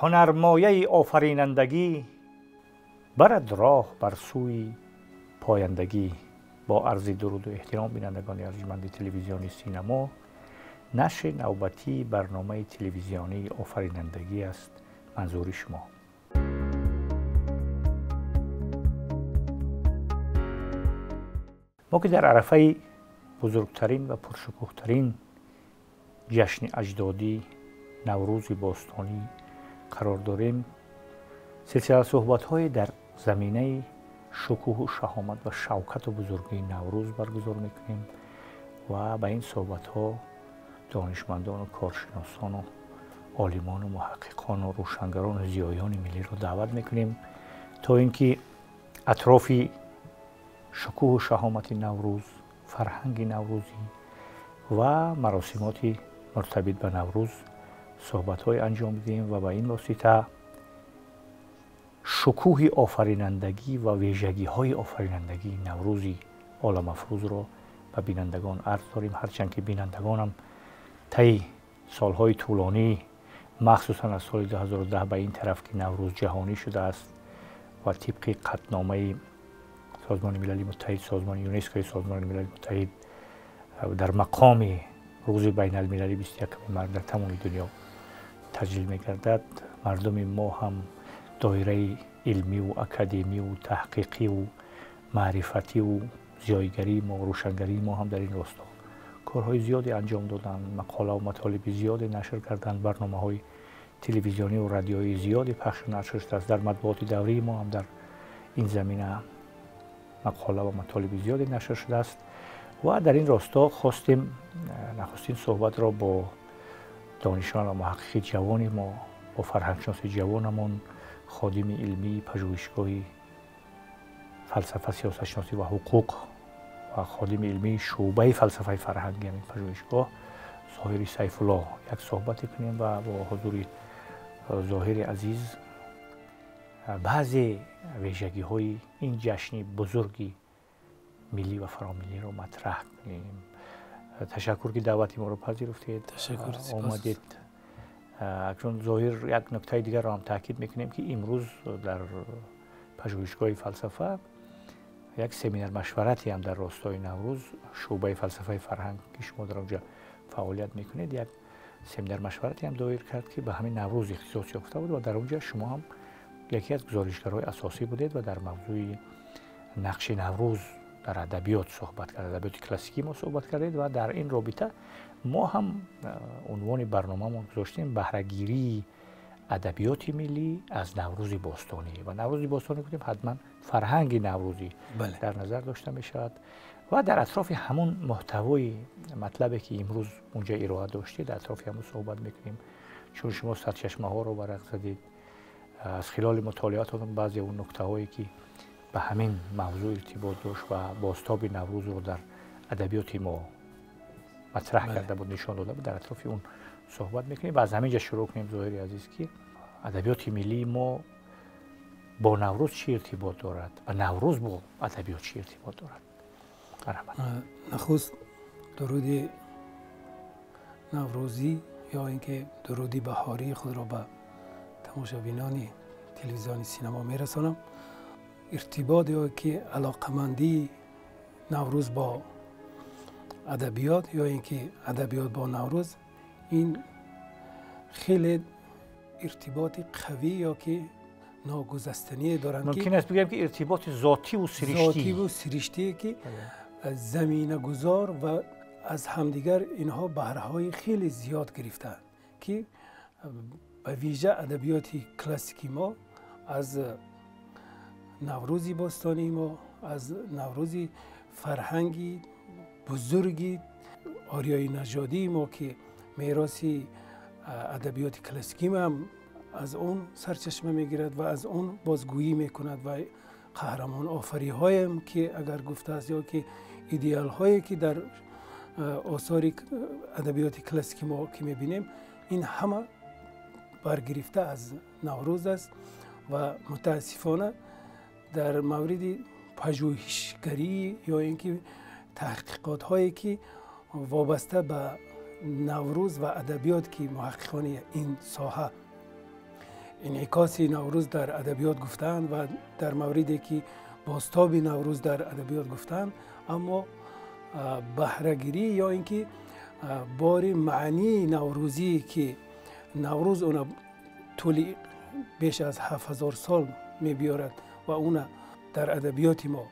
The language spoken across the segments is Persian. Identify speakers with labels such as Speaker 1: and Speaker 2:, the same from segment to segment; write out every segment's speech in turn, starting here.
Speaker 1: هنرمایه آفرینندگی برد راه بر سوی پایندگی. با عرض درود و احترام بینندگان ارجمند تلویزیونی سینما، نشر نوبتی برنامه تلویزیونی آفرینندگی است منظور شما. ما که در عرفه بزرگترین و پرشکوهترین جشن اجدادی نوروز باستانی قرار داریم، سلسله صحبت‌های در زمینه شکوه و شهامت و شوکت و بزرگی نوروز برگزار میکنیم و به این صحبت‌ها دانشمندان و کارشناسان و عالمان و محققان و روشنگران و زیایان ملی را دعوت میکنیم تا اینکه اطراف شکوه و شهامت نوروز، فرهنگ نوروزی و مراسمات مرتبط به نوروز صحبت‌های انجام بدیم و به این واسطه شکوه آفرینندگی و ویژگی‌های آفرینندگی نوروزی عالم افروز را به بینندگان عرض داریم. هرچند که بینندگان هم طی سالهای طولانی مخصوصا از سال 2010 به این طرف که نوروز جهانی شده است و طبق قطعنامه سازمان ملل متحد، سازمان یونسکو، سازمان ملل متحد در مقام روز بین المللی 21 مرداد در تمام دنیا تسجیل می‌گردد. مردم ما هم دایره علمی و اکادمی و تحقیقی و معرفتی و زیایگری ما، روشنگری ما هم در این راستا کارهای زیادی انجام دادن، مقاله و مطالب زیادی نشر کردن، برنامه‌های تلویزیونی و رادیویی زیادی پخش و نشر شده است. در مطبوعات دولتی ما هم در این زمینه مقاله و مطالب زیادی نشر شده است و در این راستا خواستیم نخستین صحبت را با دانشمند و محقق جوان ما، با فرهنگشناس جوانمان، خادم علمی پژوهشگاه فلسفه، سیاست شناسی و حقوق و خادم علمی شعبه فلسفه فرهنگی همین پژوهشگاه، ظاهر سیف الله، یک صحبت کنیم و با حضور ظاهر عزیز بعضی ویژگی‌های این جشن بزرگی ملی و فراملی رو مطرح کنیم. تشکر که دعوت ما رو پذیرفتید.
Speaker 2: تشکر.
Speaker 1: آمدید. اکنون ظاهر یک نکته دیگر را هم تاکید میکنیم که امروز در پژوهشگاه فلسفه یک سمینار مشورتی هم در راستای نوروز، شعبه فلسفه فرهنگ که شما در اونجا فعالیت میکنید، یک سمینار مشورتی هم دایر کرد که به همین نوروز اختصاص یافته بود و در اونجا شما هم یکی از گزارشگرای اساسی بودید و در موضوع نقش نوروز در ادبیات صحبت کردید، ادبیات کلاسیکی ما صحبت کردید و در این رابطه ما هم عنوان برنامه‌مون گذاشتیم بهره‌گیری ادبیات ملی از نوروز باستانی و نوروز باستانی گفتیم حتما فرهنگ نوروزی در نظر داشته میشود و در اطراف همون محتوای مطلبی که امروز اونجا ارائه داشتید در اطراف همون صحبت میکنیم. چون شما سرچشمه‌ها رو ورق زدید، از خلال مطالعاتتون بعضی اون نکته‌هایی که به همین موضوع ارتباط داشت و بازتاب نوروز رو در ادبیات ما مطرح کرده بود، نشان داده بود، در اطراف اون صحبت میکنیم و از همینجا شروع کنیم. ظاهری عزیز که ادبیات ملی ما با نوروز چی ارتباط دارد و نوروز با ادبیات چی ارتباط دارد؟
Speaker 2: نخست درود نوروزی یا اینکه درودی بهاری خود را به تماشابینان تلویزیون سینما میرسانم. ارتباطی که علاقمندی نوروز با ادبیات یا اینکه ادبیات با نوروز، این خیلی ارتباط قوی یا که ناگسستنی دارند.
Speaker 1: ممکن است بگیم که ارتباط ذاتی و
Speaker 2: سرشتی که زمینه گذار و از همدیگر اینها بهره‌های خیلی زیاد گرفتند که به ویژه ادبیات کلاسیکی ما از نوروزی باستانی ما، از نوروزی فرهنگی بزرگی آریای نژادی ما که میراثی ادبیات کلاسیکی ما هم از اون سرچشمه میگیرد و از اون بازگویی میکند و قهرمان آفری هایم که اگر گفته است یا که ایدئال هایی که در آثار ادبیات کلاسیکی ما که میبینیم، این همه برگرفته از نوروز است و متاسفانه در مورد پژوهشگری یا اینکه تحقیقات هایی که وابسته به نوروز و ادبیات که محققان این ساحه انعکاس نوروز در ادبیات گفتند و در موردی که بازتاب نوروز در ادبیات گفتند، اما بهره‌گیری یا اینکه بار معنی نوروزی که نوروز اون طول بیش از 7000 سال می‌بیارد و اون در ادبیات ما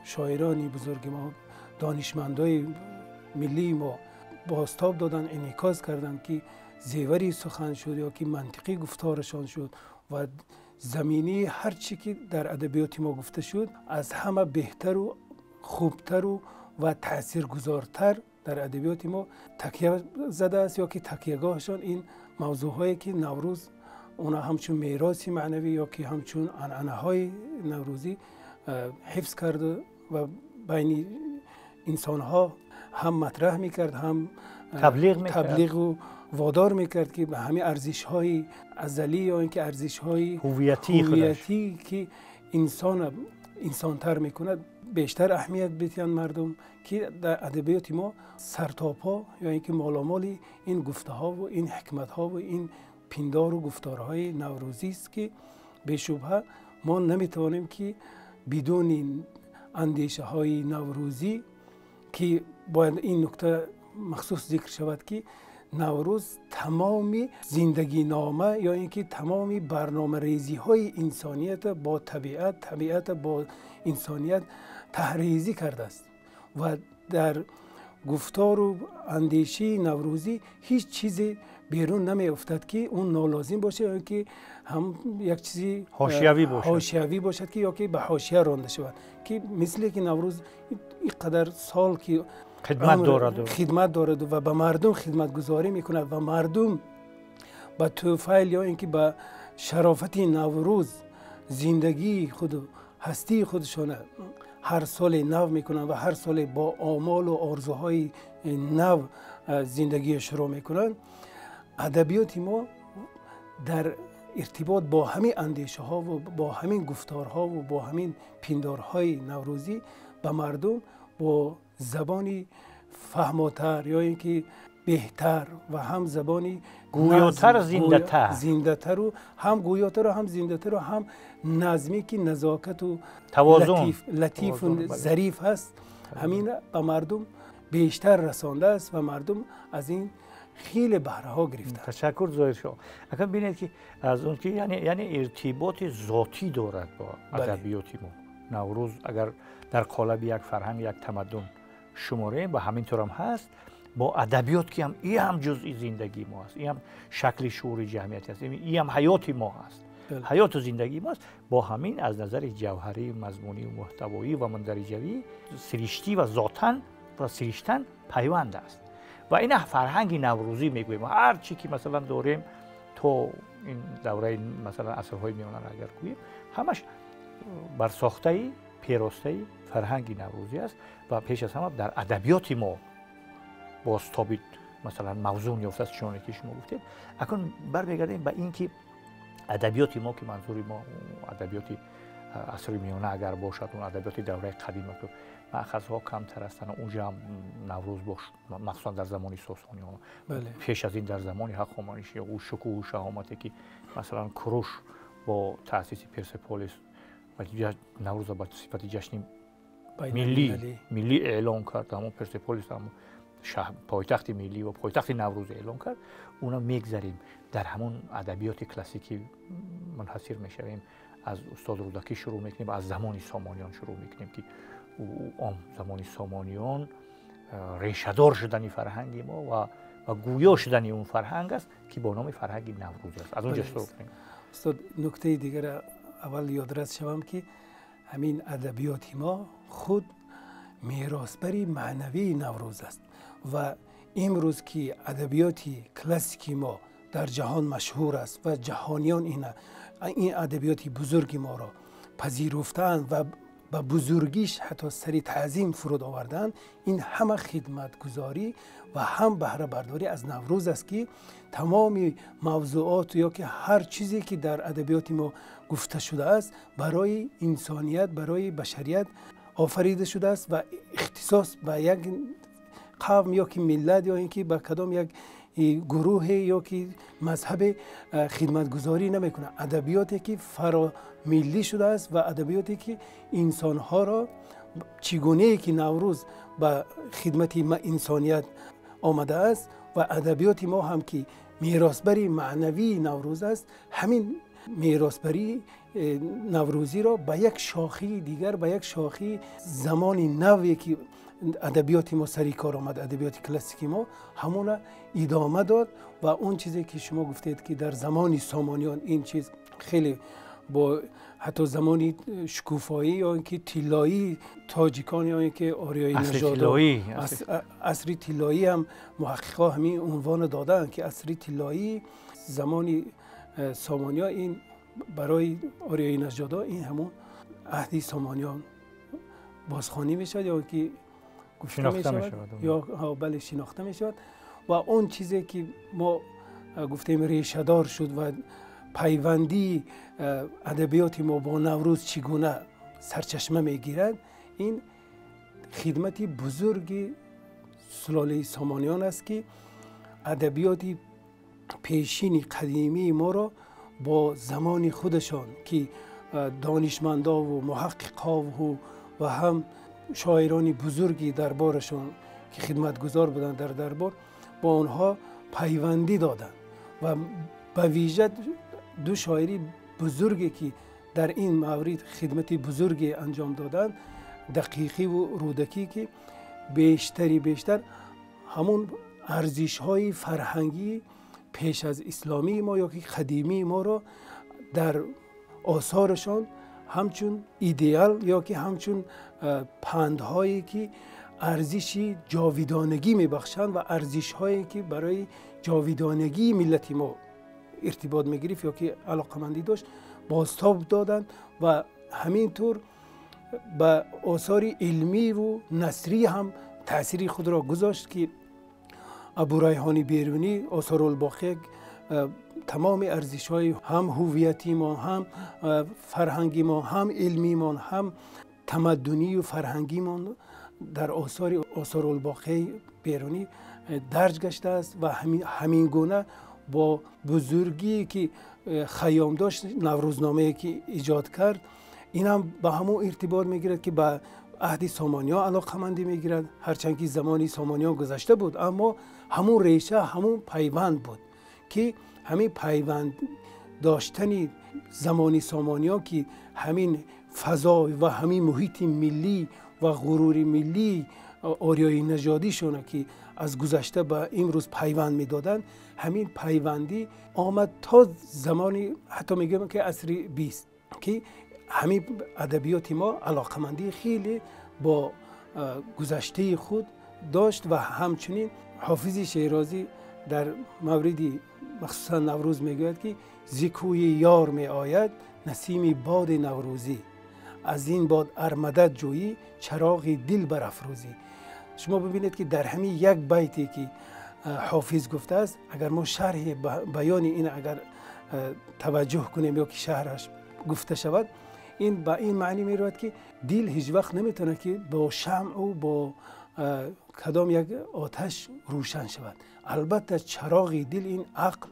Speaker 2: شاعرانی بزرگ ما، دانشمندای ملی ما بازتاب دادن، انعکاس کردن که زیوری سخن شد یا که منطقی گفتارشان شد و زمینی هر چی که در ادبیات ما گفته شد از همه بهتر و خوبتر و تاثیرگذارتر در ادبیات ما تکیه زده است، یا که تکیهگاهشان این موضوعهایی که نوروز اونا همچون میراث معنوی یا که همچون عنعنه‌های نوروزی حفظ کرده و بین انسان‌ها هم مطرح میکرد، هم تبلیغ و وادار میکرد که به همه ارزش‌های ازلی یا اینکه ارزش‌های هویتی که انسان‌تر میکند بیشتر اهمیت بدهند مردم، که در ادبیات ما سرتاپا یا اینکه مالامال این گفته‌ها و این حکمت‌ها و این پیندار و گفتارهای نوروزی است که به شبهه ما نمیتوانیم که بدون اندیشه‌های نوروزی، که باید این نکته مخصوص ذکر شود که نوروز تمامی زندگی نامه یا اینکه تمامی برنامه ریزی های انسانیت با طبیعت با انسانیت تحریزی کرده است و در گفتار و اندیشه نوروزی هیچ چیزی بیرون نمی افتد که اون نالازم باشه یا که هم یک چیزی حاشیوی باشد که یا که به حاشیه رانده شود، که مثل که نوروز اینقدر سال که خدمت دارد و به مردم خدمت گذاری میکند و مردم به توفیل یا اینکه به شرافت نوروز زندگی خود هستی خودشان هر سال نو میکنند و هر سال با آمال و آرزوهای نو زندگی شروع میکنند. ادبیات ما در ارتباط با همین اندیشه ها و با همین گفتارها و با همین پیندارهای نوروزی به مردم با زبانی فهماتر یا اینکه بهتر و هم زبانی
Speaker 1: گویاتر
Speaker 2: زنده‌تر و هم گویاتر و هم زنده‌تر و هم نظمی که نزاکت و
Speaker 1: توازن
Speaker 2: لطیف و ظریف هست، همین به مردم بیشتر رسانده است و مردم از این خیلی بهره ها گرفتند.
Speaker 1: تشکر ظاهر شما. اگر ببینید که از اون که یعنی ارتباط ذاتی دارد با ادبیات ما. نوروز اگر در قالب یک فرهنگ یک تمدن شماره و همینطور هم هست، با ادبیات که هم این هم جزئی زندگی ما است، این هم شکل شعور جمعیتی است، این هم حیات ما است، حیات و زندگی ما است. با همین از نظر جوهری، مضمونی و محتوایی و مندرجوی سرشتی و ذاتن و سرشتن پیوند است و این فرهنگ نوروزی میگوییم. هر چی که مثلا داریم تو این دوره مثلا عصرهای میانه اگر گوییم، همش بر ساخته پیراسته فرهنگ نوروزی است و پیش از همه در ادبیات ما بازتابید مثلا موضوع یافته است، چون که شما گفتید. اکنون برمیگردیم به این که ادبیات ما که منظور ما ادبیات عصر میانه اگر باشد، اون ادبیات دوره قدیم که مأخذها کمتر هستند، اونجا هم نوروز باش، مخصوصا در زمان ساسانیان. پیش از این در زمان هخامنشی او شکوه و شهامتی که مثلا کوروش با تأسیس پرسپولیس و نوروز با صفت جشن ملی اعلان کرد، همون پرسپولیس هم پایتخت ملی و پایتخت نوروز اعلان کرد. اونا میگذاریم در همون ادبیات کلاسیکی منحصر میشویم. از استاد رودکی شروع میکنیم، از زمان سامانیان شروع میکنیم که زمان سامانیان ریشه‌دار شدن فرهنگ ما و گویا شدن اون فرهنگ است که با نام فرهنگ نوروز است. از اونجا شروع کنیم.
Speaker 2: استاد نکته دیگر اول یادرس شوم که همین ادبیات ما خود میراثبری معنوی نوروز است و امروز که ادبیات کلاسیکی ما در جهان مشهور است و جهانیان این ادبیات بزرگ ما را پذیرفتند و به بزرگیش حتی سری تعظیم فرود آوردند، این همه خدمت گذاری و هم بهره برداری از نوروز است که تمام موضوعات یا که هر چیزی که در ادبیات ما گفته شده است برای انسانیت، برای بشریت آفریده شده است و اختصاص به یک قوم یا که ملت یا اینکه به کدام یک گروه یا که مذهب خدمتگزاری نمیکنه. ادبیاتی که فرا ملی شده است و ادبیاتی که انسانها را چگونه که نوروز به خدمت انسانیت آمده است و ادبیات ما هم که میراثبری معنوی نوروز است، همین میراثبری نوروزی را به یک شاخه دیگر، به یک شاخه زمانی نوی که ادبیات ما سری کار آمد، ادبیات کلاسیکی ما همون ادامه داد و اون چیزی که شما گفتید که در زمان سامانیان این چیز خیلی با حتی زمانی شکوفایی یا اینکه طلایی تاجیکان یا اینکه آریایی نژادی عصری طلایی هم محققا همین عنوان دادن که عصری طلایی زمانی سامانیا این برای آریایی نژادا این همون عهد سامانیان بازخوانی میشد یا که
Speaker 1: شناخته میشد
Speaker 2: یا بله شناخته میشد و اون چیزی که ما گفتیم ریشه دار شد و پیوندی ادبیات ما با نوروز چگونه سرچشمه میگیرد، این خدمتی بزرگ سلاله سامانیان است که ادبیات پیشین قدیمی ما را با زمان خودشان که دانشمندا و محققا و هم شاعران بزرگی دربارشان که خدمتگزار بودند در دربار با آنها پیوندی دادند و به ویژه دو شاعری بزرگی که در این مورد خدمت بزرگی انجام دادند، دقیقی و رودکی، که بیشتر همون ارزش‌های فرهنگی پیش از اسلامی ما یا که قدیمی ما را در آثارشان همچون ایدئال یا که همچون پندهایی که ارزشی جاویدانگی میبخشند و ارزش‌هایی که برای جاویدانگی ملت ما ارتباط میگرفت یا که علاقمندی داشت بازتاب دادن و همینطور به آثار علمی و نثری هم تأثیری خود را گذاشت که ابو ریحان بیرونی آثار الباقی تمام ارزش‌های هم هویتی ما، هم فرهنگی ما، هم علمی ما، هم تمدنی و فرهنگی ما در آثار الباقی بیرونی درج گشته است و همین گونه با بزرگی که خیام داشت نوروزنامه که ایجاد کرد این هم به همون ارتباط میگیرد که به عهد سامانیا علاقمندی میگیرد، هرچند که زمانی سامانیا گذشته بود اما همون ریشه همون پیوند بود که همین پیوند داشتن زمانی سامانیا که همین فضا و همین محیط ملی و غرور ملی آریایی نژادی شونه که از گذشته به امروز پیوند میدادن، همین پیوندی آمد تا زمانی حتی میگم که عصر 20 که همین ادبیات ما علاقمندی خیلی با گذشته خود داشت و همچنین حافظ شیرازی در موردی مخصوصا نوروز میگوید که زیکوی یار می آید نسیم باد نوروزی، از این باد ارمدت جویی چراغ دل برافروزی. شما ببینید که در همین یک بیتی که حافظ گفته است اگر ما شرح بیان این اگر توجه کنیم یا که شرحش گفته شود این با این معنی میرود که دل هیچ وقت نمیتونه که با شمع و با کدام یک آتش روشن شود. البته چراغ دل این عقل،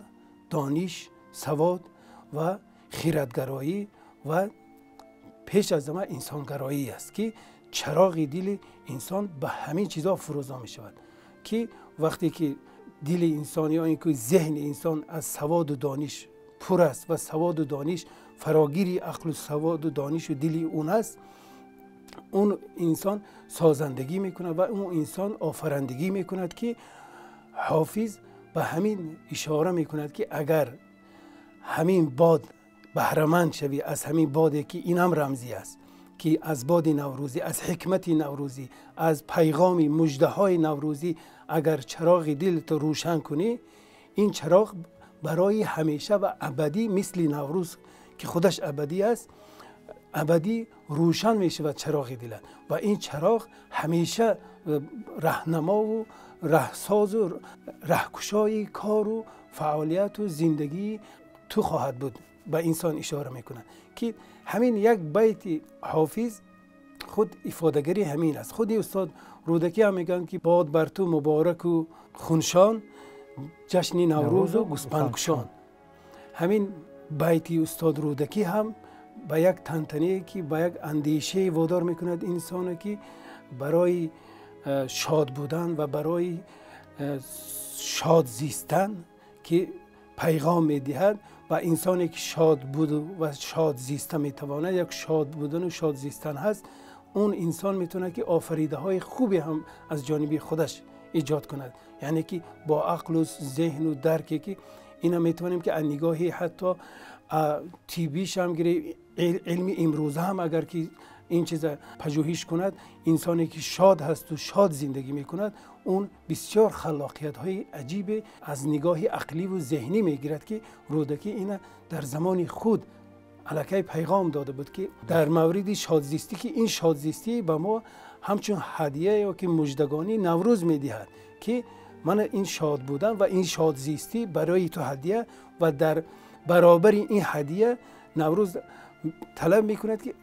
Speaker 2: دانش، سواد و خیرتگرایی و پیش از همه انسانگرایی است که چراغ دل انسان به همین چیزا فروزان می شود که وقتی که دل انسان یا اینکه ذهن انسان از سواد و دانش پر است و سواد و دانش فراگیری عقل و سواد و دانش و دل اون است، اون انسان سازندگی میکنه و اون انسان آفرندگی میکند که حافظ به همین اشاره میکند که اگر همین باد بهره‌مند شوی از همین بادی که این هم رمزی است که از باد نوروزی، از حکمت نوروزی، از پیغام مژده‌های نوروزی اگر چراغ دلت روشن کنی، این چراغ برای همیشه و ابدی مثل نوروز که خودش ابدی است ابدی روشن می شود چراغ دلت و این چراغ همیشه راهنما و راهساز و راهگشای کار و فعالیت و زندگی تو خواهد بود. به انسان اشاره میکنه که همین یک بیت حافظ خود افادهگری همین است. خود استاد رودکی هم میگن که باد بر تو مبارک و خونشان جشن نوروز و گوسپندکشان. همین بیتی استاد رودکی هم به یک تنتنه که به یک اندیشه وادار میکند انسان که برای شاد بودن و برای شاد زیستن که پیغام میدهد و انسانی که شاد بود و شاد زیسته میتواند، یک شاد بودن و شاد زیستن هست، اون انسان میتونه که آفریده های خوبی هم از جانب خودش ایجاد کند. یعنی که با عقل و ذهن و درکی که اینا میتونیم که از نگاهی حتی تیبیش هم گیره علمی امروزه هم اگر که این چیز پژوهش کند، انسانی که شاد هست و شاد زندگی میکند اون بسیار خلاقیت های عجیب از نگاه عقلی و ذهنی میگیرد که رودکی اینا در زمان خود الکی پیغام داده بود که در مورد شادزیستی که این شادزیستی به ما همچون هدیه یا که مژدگانی نوروز میدهد که من این شاد بودم و این شادزیستی برای تو هدیه و در برابر این هدیه نوروز طلب میکند که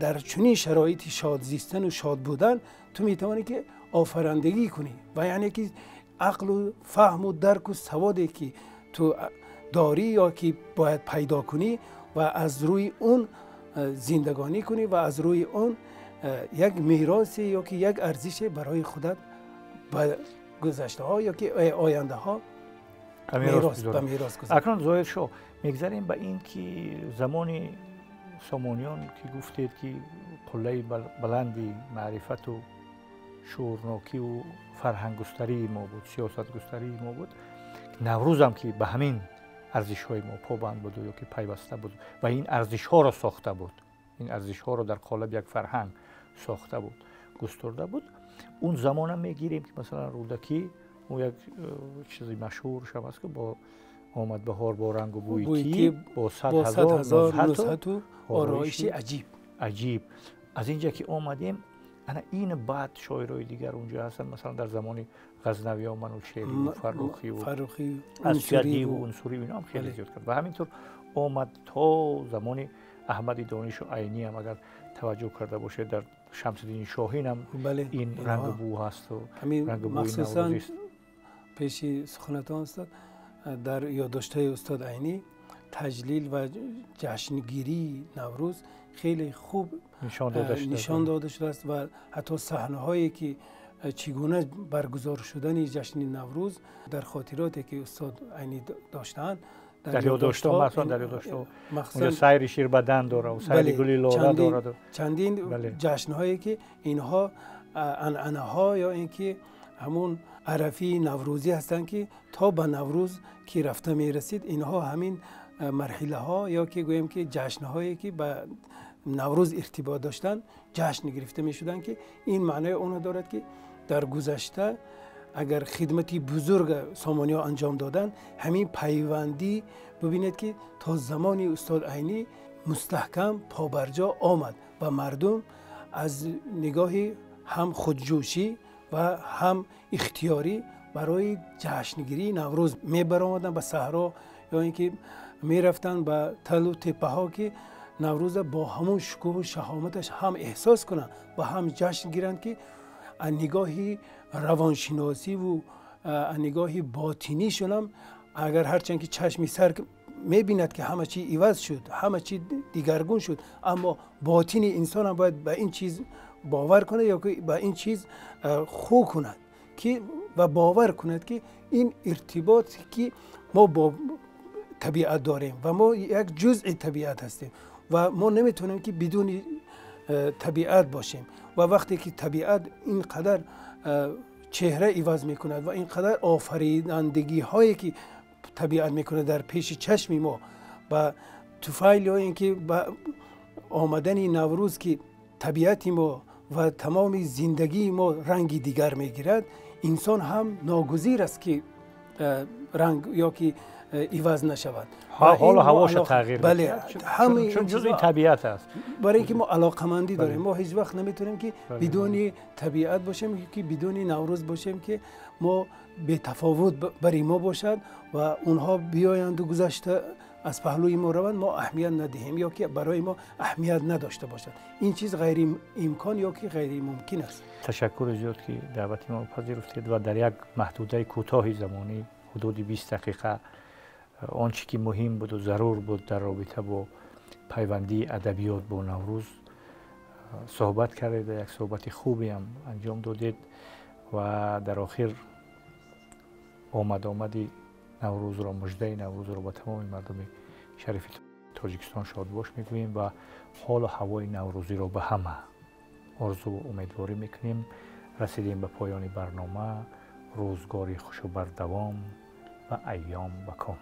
Speaker 2: در چنین شرایطی شاد زیستن و شاد بودن تو میتوانی که آفرندگی کنی و یعنی که عقل و فهم و درک و سوادی که تو داری یا که باید پیدا کنی و از روی اون زندگانی کنی و از روی اون یک میراث یا که یک ارزش برای خودت به گذشته ها یا که آینده ها میراث گذاری.
Speaker 1: اکنون ظاهر شو میگذاریم به این که زمانی سامانیان که گفتید که قله بلندی معرفت و شعورناکی و فرهنگ گستری ما بود، سیاست گستری ما بود، نوروز هم که به همین ارزش های ما پابند بود یا که پیوسته بود و این ارزش ها را ساخته بود، این ارزش ها را در قالب یک فرهنگ ساخته بود، گسترده بود. اون زمان هم میگیریم که مثلا رودکی او یک چیزی مشهور شب است که با آمد بهار با رنگ و بوی با 100,000 نزهت و
Speaker 2: آرایش عجیب.
Speaker 1: از اینجا که آمدیم انا این بعد شاعرای دیگر اونجا هستن، مثلا در زمان غزنوی و منوچهری و فرخی و اسکری و انصوری اینا هم خیلی زیاد کرد و همینطور آمد تا زمان احمد دانش و عینی هم اگر توجه کرده باشه در شمس الدین شاهین هم این رنگ و بو هست و رنگ و بوی نوروزی است.
Speaker 2: پیش سخنتان استاد در یادداشت‌های استاد عینی تجلیل و جشنگیری نوروز خیلی خوب نشان داده شده است و حتی صحنه‌هایی که چگونه برگزار شدن جشن نوروز در خاطراتی که استاد عینی داشتند
Speaker 1: در یادداشت‌ها مثلا سایر شیر بدن داره و سایر گلی لاله داره
Speaker 2: چندین جشن‌هایی که اینها عنعنه‌ها یا اینکه همون عرفی نوروزی هستند که تا به نوروز که رفته میرسید اینها همین مرحله ها یا که گویم که جشن هایی که به نوروز ارتباط داشتن جشن گرفته می شدن که این معنی اون دارد که در گذشته اگر خدمتی بزرگ سامانی ها انجام دادن همین پیوندی ببینید که تا زمانی استاد عینی مستحکم پابرجا آمد و مردم از نگاه هم خودجوشی و هم اختیاری برای جشنگیری نوروز می برآمدن به صحرا یا اینکه می رفتن به تل و تپه ها که نوروز با همون شکوه و شهامتش هم احساس کنن و هم جشن گیرند که از نگاه روانشناسی و از نگاه باطنیشون هم اگر هرچند که چشمی سر می بیند که همه چی عوض شد، همه چی دیگرگون شد، اما باطن انسان هم باید به این چیز باور کنه یا که به این چیز خو کند که و باور کند که این ارتباط که ما با طبیعت داریم و ما یک جزء طبیعت هستیم و ما نمیتونیم که بدون طبیعت باشیم و وقتی که طبیعت اینقدر چهره عوض میکند و اینقدر آفرینندگی هایی که طبیعت میکنه در پیش چشم ما و توفیل یا اینکه با آمدن نوروز که طبیعت ما و تمام زندگی ما رنگی دیگر میگیرد، انسان هم ناگزیر است که رنگ یا که عوض نشود.
Speaker 1: حال و هواش تغییر
Speaker 2: بله،
Speaker 1: چون جزء طبیعت است.
Speaker 2: برای اینکه ما علاقمندی داریم، ما هیچ وقت نمیتونیم که بدون طبیعت باشیم که بدون نوروز باشیم که ما به تفاوت برای ما باشد و اونها بیایند و گذشته از پهلوی ما روند ما اهمیت ندهیم یا که برای ما اهمیت نداشته باشد. این چیز غیر امکان یا که غیر ممکن است.
Speaker 1: تشکر زیاد که دعوت ما پذیرفتید و در یک محدوده کوتاه زمانی حدود 20 دقیقه آنچه که مهم بود و ضرور بود در رابطه با پیوندی ادبیات با نوروز صحبت کردید. یک صحبت خوبی هم انجام دادید و در آخر آمدی نوروز را، مژده نوروز را با تمام مردم شریف تاجیکستان شاد باش میگوییم و حال و هوای نوروزی را به همه آرزو و امیدواری میکنیم. رسیدیم به پایان برنامه. روزگاری خوش و بردوام و ایام بکام.